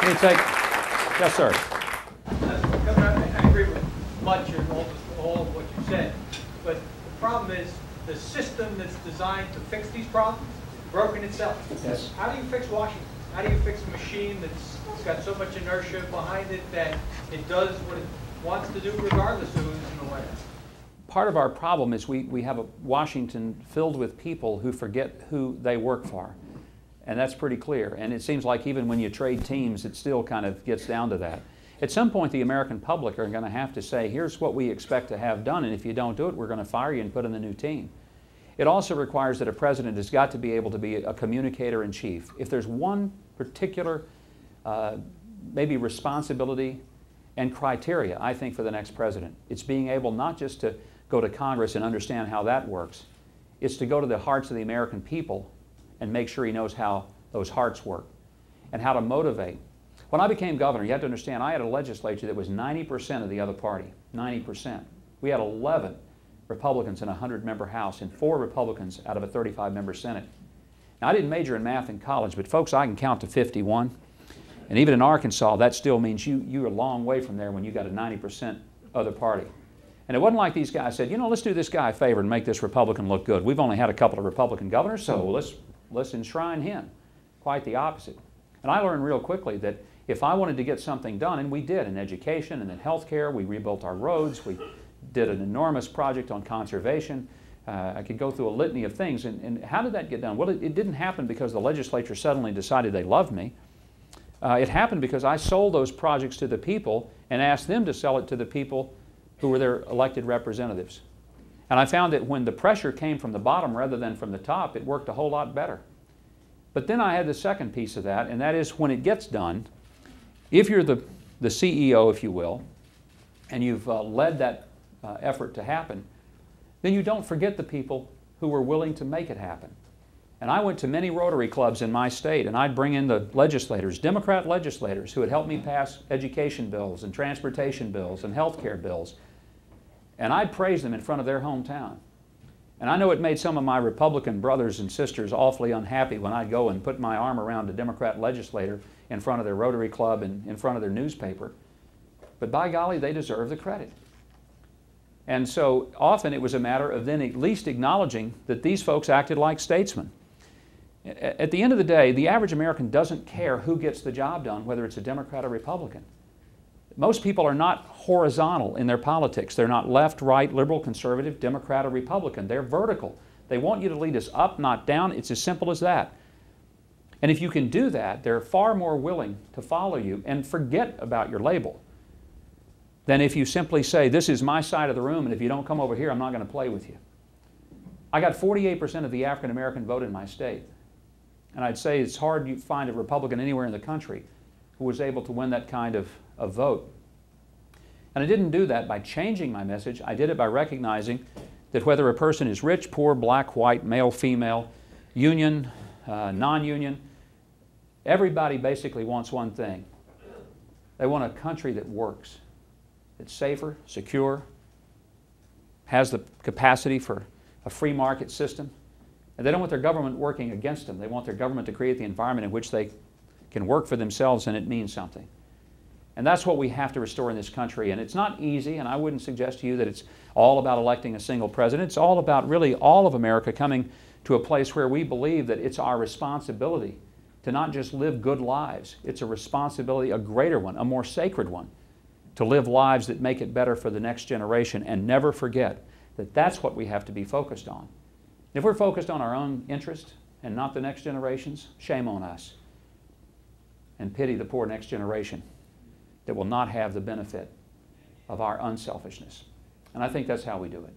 me take, yes, sir. I agree with much of all of what you said, but the problem is the system that's designed to fix these problems is broken itself. Yes. How do you fix Washington? How do you fix a machine that's got so much inertia behind it that it does what it wants to do regardless of who's in the White House? Part of our problem is we have a Washington filled with people who forget who they work for. And that's pretty clear. And it seems like even when you trade teams, it still kind of gets down to that. At some point, the American public are going to have to say, here's what we expect to have done, and if you don't do it, we're going to fire you and put in the new team. It also requires that a president has got to be able to be a communicator in chief. If there's one particular maybe responsibility and criteria, I think, for the next president, it's being able not just to go to Congress and understand how that works, it's to go to the hearts of the American people and make sure he knows how those hearts work and how to motivate. When I became governor, you have to understand, I had a legislature that was 90% of the other party, 90%. We had 11 Republicans in a 100-member House and 4 Republicans out of a 35-member Senate. Now, I didn't major in math in college, but folks, I can count to 51. And even in Arkansas, that still means you're a long way from there when you got a 90% other party. And it wasn't like these guys said, you know, let's do this guy a favor and make this Republican look good. We've only had a couple of Republican governors, so let's enshrine him. Quite the opposite. And I learned real quickly that if I wanted to get something done, and we did in education and in healthcare, we rebuilt our roads, we did an enormous project on conservation. I could go through a litany of things. And how did that get done? Well, it didn't happen because the legislature suddenly decided they loved me. It happened because I sold those projects to the people and asked them to sell it to the people who were their elected representatives. And I found that when the pressure came from the bottom rather than from the top, it worked a whole lot better. But then I had the second piece of that, and that is when it gets done, if you're the CEO, if you will, and you've led that effort to happen, then you don't forget the people who were willing to make it happen. And I went to many Rotary clubs in my state, and I'd bring in the legislators, Democrat legislators, who had helped me pass education bills and transportation bills and health care bills. And I'd praise them in front of their hometown. And I know it made some of my Republican brothers and sisters awfully unhappy when I'd go and put my arm around a Democrat legislator in front of their Rotary Club and in front of their newspaper. But by golly, they deserve the credit. And so often it was a matter of then at least acknowledging that these folks acted like statesmen. At the end of the day, the average American doesn't care who gets the job done, whether it's a Democrat or Republican. Most people are not horizontal in their politics. They're not left, right, liberal, conservative, Democrat, or Republican. They're vertical. They want you to lead us up, not down. It's as simple as that. And if you can do that, they're far more willing to follow you and forget about your label than if you simply say, this is my side of the room, and if you don't come over here, I'm not going to play with you. I got 48% of the African American vote in my state. And I'd say it's hard to find a Republican anywhere in the country who was able to win that kind of vote. And I didn't do that by changing my message. I did it by recognizing that whether a person is rich, poor, black, white, male, female, union, non-union, everybody basically wants one thing. They want a country that works, that's safer, secure, has the capacity for a free market system. And they don't want their government working against them. They want their government to create the environment in which they can work for themselves and it means something. And that's what we have to restore in this country. And it's not easy, and I wouldn't suggest to you that it's all about electing a single president. It's all about really all of America coming to a place where we believe that it's our responsibility to not just live good lives. It's a responsibility, a greater one, a more sacred one, to live lives that make it better for the next generation and never forget that that's what we have to be focused on. If we're focused on our own interest and not the next generation's, shame on us. And pity the poor next generation that will not have the benefit of our unselfishness. And I think that's how we do it.